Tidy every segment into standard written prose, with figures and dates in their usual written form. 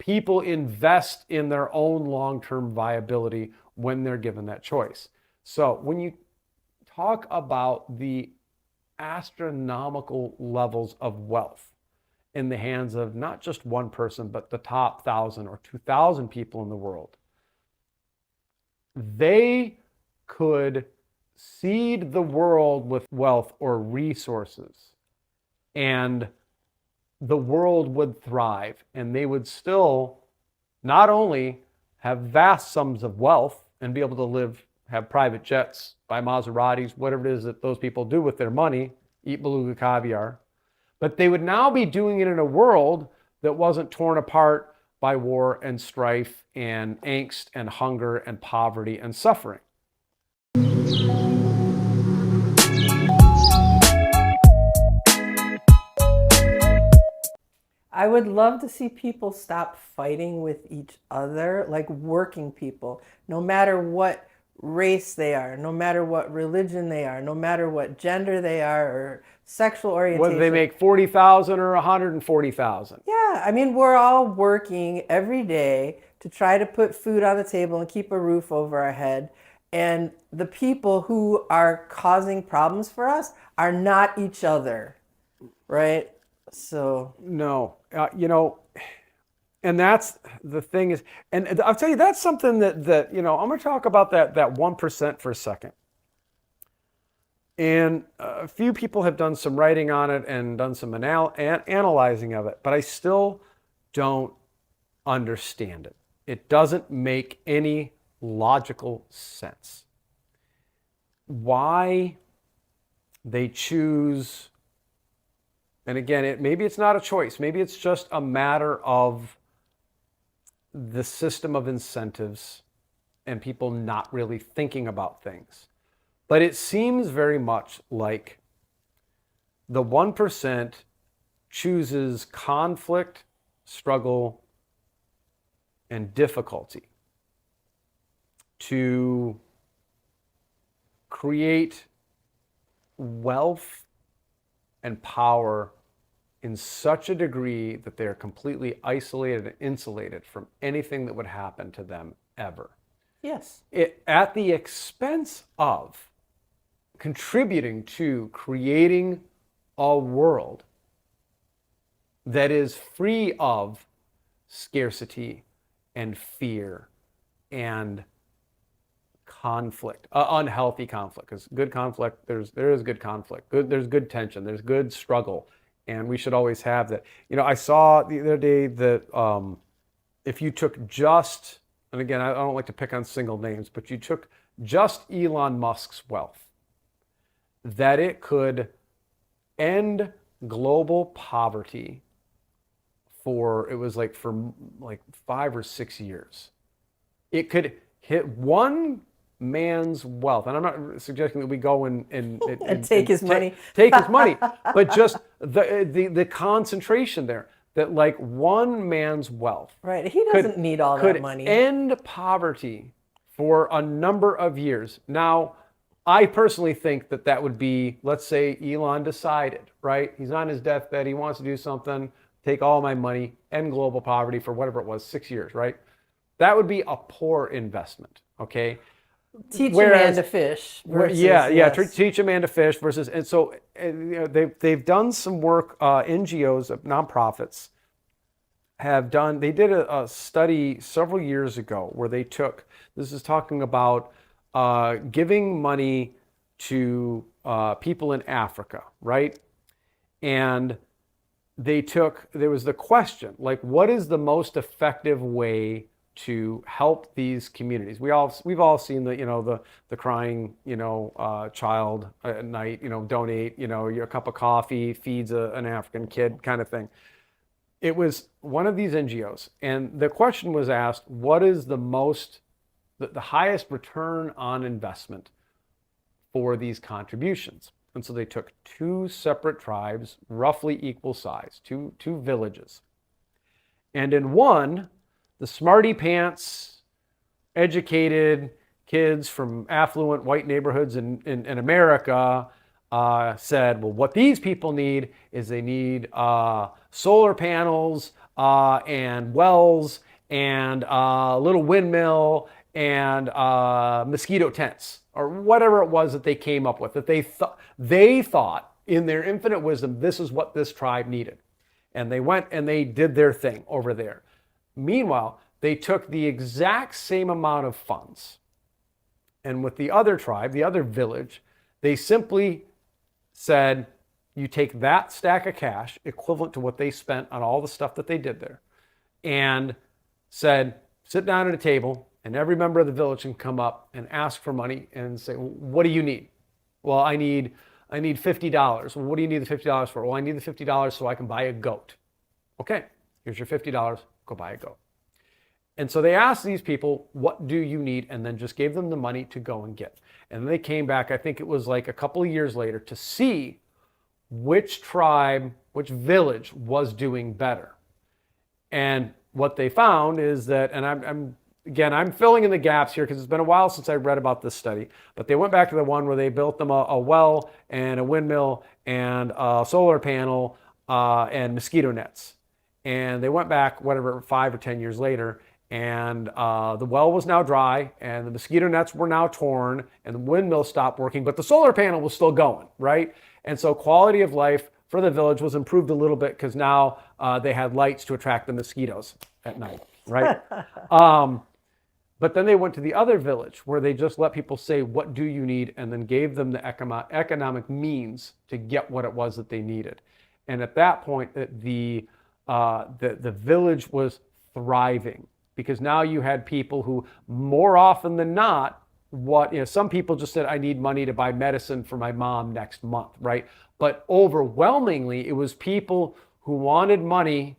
people invest in their own long-term viability when they're given that choice. So when you talk about the astronomical levels of wealth in the hands of not just one person, but the top 1,000 or 2,000 people in the world, they could seed the world with wealth or resources, and the world would thrive, and they would still not only have vast sums of wealth and be able to live, have private jets, buy Maseratis, whatever it is that those people do with their money, eat beluga caviar, but they would now be doing it in a world that wasn't torn apart by war and strife and angst and hunger and poverty and suffering. I would love to see people stop fighting with each other, like working people, no matter what race they are, no matter what religion they are, no matter what gender they are or sexual orientation. Whether they make 40,000 or 140,000. Yeah, I mean, we're all working every day to try to put food on the table and keep a roof over our head. And the people who are causing problems for us are not each other, right? So no, and that's the thing is, and I'll tell you, that's something that I'm going to talk about that 1% for a second. And a few people have done some writing on it and done some analyzing of it, but I still don't understand it. It doesn't make any logical sense. Why they choose. And again, maybe it's not a choice. Maybe it's just a matter of the system of incentives and people not really thinking about things. But it seems very much like the 1% chooses conflict, struggle, and difficulty to create wealth and power in such a degree that they are completely isolated and insulated from anything that would happen to them ever. yes. At the expense of contributing to creating a world that is free of scarcity and fear and conflict, unhealthy conflict. Because good conflict, there is good conflict. There's good tension. There's good struggle, and we should always have that. I saw the other day that if you took just, and again, I don't like to pick on single names, but you took just Elon Musk's wealth, that it could end global poverty for 5 or 6 years. It could hit one man's wealth, and I'm not suggesting that we go and take his money. Take his money, but just the concentration there, that like one man's wealth, Right. He doesn't need all that money. Could end poverty for a number of years. Now, I personally think that would be, let's say Elon decided, right? He's on his deathbed, he wants to do something, take all my money, end global poverty for whatever it was, 6 years, right? That would be a poor investment, okay? Teach a man to fish. Versus, yes. Teach a man to fish versus, and so they've done some work. NGOs, nonprofits, they did a study several years ago where they took. This is talking about giving money to people in Africa, right? And there was the question, like, what is the most effective way to help these communities? We've all seen the crying child at night, donate your cup of coffee feeds an African kid kind of thing. It was one of these NGOs, and the question was asked, what is the highest return on investment for these contributions? And so they took 2 separate tribes, roughly equal size, two villages. And in one, the smarty pants, educated kids from affluent white neighborhoods in America said, well, what these people need is they need solar panels, and wells and a little windmill and mosquito tents or whatever it was that they came up with, that they thought in their infinite wisdom, this is what this tribe needed. And they went and they did their thing over there. Meanwhile, they took the exact same amount of funds. And with the other tribe, the other village, they simply said, you take that stack of cash, equivalent to what they spent on all the stuff that they did there, and said, sit down at a table, and every member of the village can come up and ask for money and say, well, what do you need? Well, I need $50. Well, what do you need the $50 for? Well, I need the $50 so I can buy a goat. Okay, here's your $50, go buy a goat. And so they asked these people, what do you need? And then just gave them the money to go and get. And then they came back, I think it was like a couple of years later, to see which tribe, which village was doing better. And what they found is that, and I'm filling in the gaps here because it's been a while since I read about this study, but they went back to the one where they built them a well and a windmill and a solar panel and mosquito nets. And they went back, whatever, 5 or 10 years later, and the well was now dry and the mosquito nets were now torn and the windmill stopped working, but the solar panel was still going, right? And so quality of life for the village was improved a little bit because now they had lights to attract the mosquitoes at night, right? But then they went to the other village where they just let people say, what do you need? And then gave them the economic means to get what it was that they needed. And at that point, the village was thriving because now you had people who more often than not, some people just said, I need money to buy medicine for my mom next month, right? But overwhelmingly, it was people who wanted money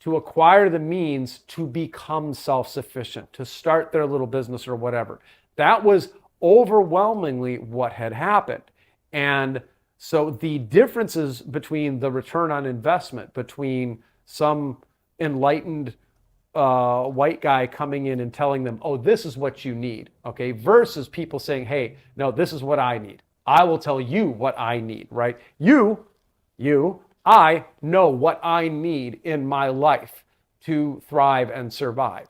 to acquire the means to become self-sufficient, to start their little business or whatever. That was overwhelmingly what had happened. And so the differences between the return on investment between some enlightened white guy coming in and telling them, oh, this is what you need, okay, versus people saying, hey, no, this is what I need. I will tell you what I need, right? I know what I need in my life to thrive and survive,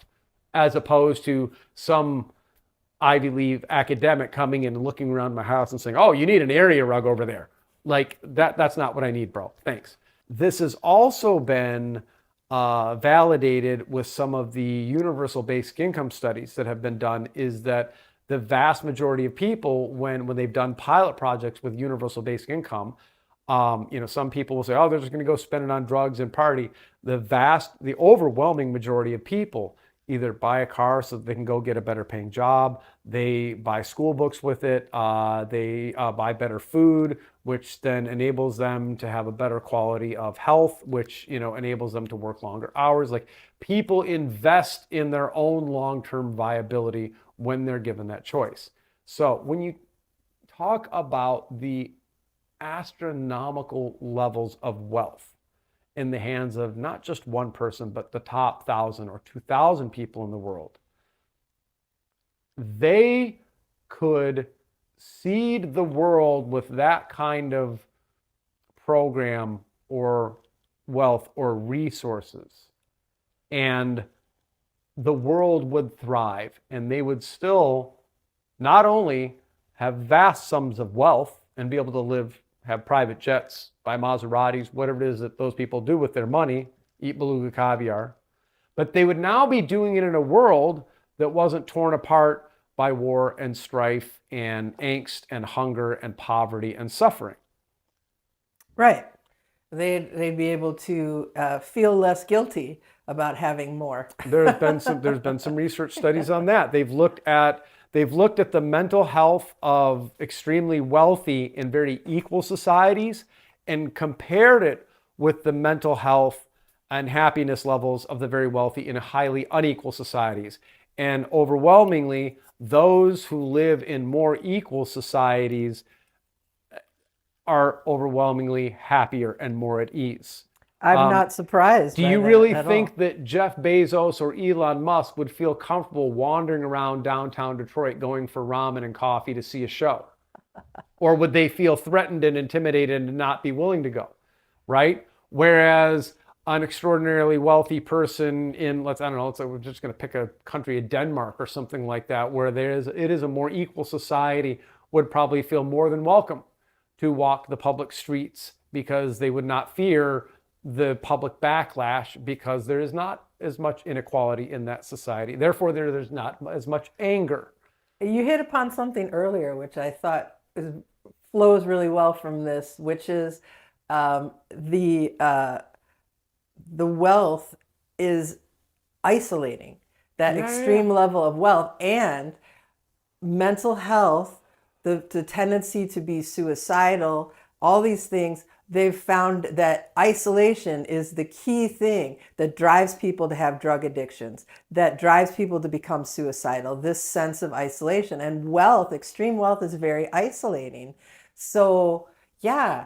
as opposed to some Ivy League academic coming in and looking around my house and saying, oh, you need an area rug over there. Like that's not what I need, bro. Thanks. This has also been validated with some of the universal basic income studies that have been done, is that the vast majority of people, when they've done pilot projects with universal basic income, some people will say, oh, they're just going to go spend it on drugs and party. The overwhelming majority of people either buy a car so that they can go get a better paying job, they buy school books with it, they buy better food, which then enables them to have a better quality of health, which enables them to work longer hours. Like, people invest in their own long-term viability when they're given that choice. So when you talk about the astronomical levels of wealth in the hands of not just one person, but the top 1,000 or 2,000 people in the world, they could seed the world with that kind of program or wealth or resources, and the world would thrive, and they would still not only have vast sums of wealth and be able to have private jets, buy Maseratis, whatever it is that those people do with their money, eat beluga caviar, but they would now be doing it in a world that wasn't torn apart by war and strife and angst and hunger and poverty and suffering. Right. They'd be able to feel less guilty about having more. There's been some research studies on that. They've looked at the mental health of extremely wealthy in very equal societies and compared it with the mental health and happiness levels of the very wealthy in highly unequal societies. And overwhelmingly, those who live in more equal societies are overwhelmingly happier and more at ease. I'm not surprised. Do you really think that Jeff Bezos or Elon Musk would feel comfortable wandering around downtown Detroit going for ramen and coffee to see a show? Or would they feel threatened and intimidated and not be willing to go, right? Whereas an extraordinarily wealthy person in, I don't know, we're just going to pick a country, Denmark or something like that, where it is a more equal society, would probably feel more than welcome to walk the public streets because they would not fear the public backlash because there is not as much inequality in that society. Therefore, there's not as much anger. You hit upon something earlier, which I thought flows really well from this, which is the wealth is isolating, that extreme level of wealth, and mental health, the tendency to be suicidal, all these things. They've found that isolation is the key thing that drives people to have drug addictions, that drives people to become suicidal, this sense of isolation. And wealth, extreme wealth, is very isolating. So, yeah,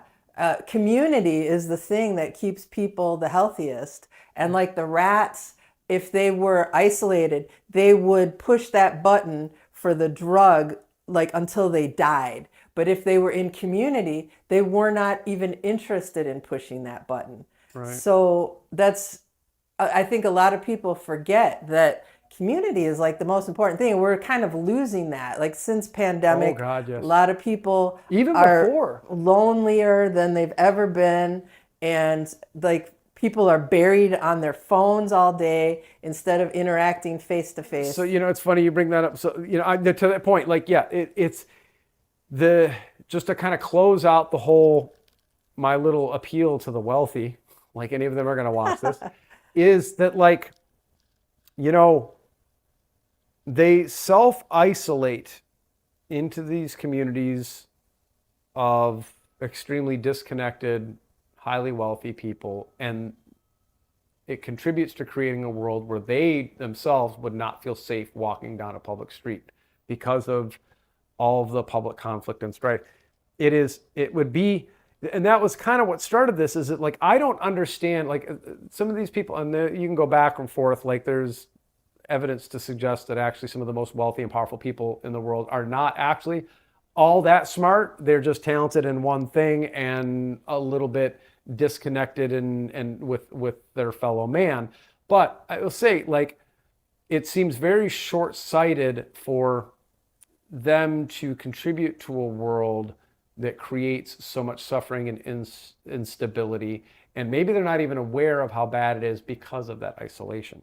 community is the thing that keeps people the healthiest. And like the rats, if they were isolated, they would push that button for the drug like until they died. But if they were in community, they were not even interested in pushing that button. Right. So I think a lot of people forget that community is like the most important thing. We're kind of losing that. Like since pandemic, Oh, God, yes. a lot of people Even are before. lonelier than they've ever been. And like people are buried on their phones all day instead of interacting face to face. So, it's funny you bring that up. So, to that point, like, yeah, it's just to kind of close out the whole, my little appeal to the wealthy, like any of them are going to watch this, is that like, they self-isolate into these communities of extremely disconnected, highly wealthy people, and it contributes to creating a world where they themselves would not feel safe walking down a public street because of all of the public conflict and strife. It would be, and that was kind of what started this, is that like, I don't understand, like some of these people, and you can go back and forth, like there's evidence to suggest that actually some of the most wealthy and powerful people in the world are not actually all that smart. They're just talented in one thing and a little bit disconnected and with their fellow man. But I will say, like, it seems very short-sighted for them to contribute to a world that creates so much suffering and instability. And maybe they're not even aware of how bad it is because of that isolation.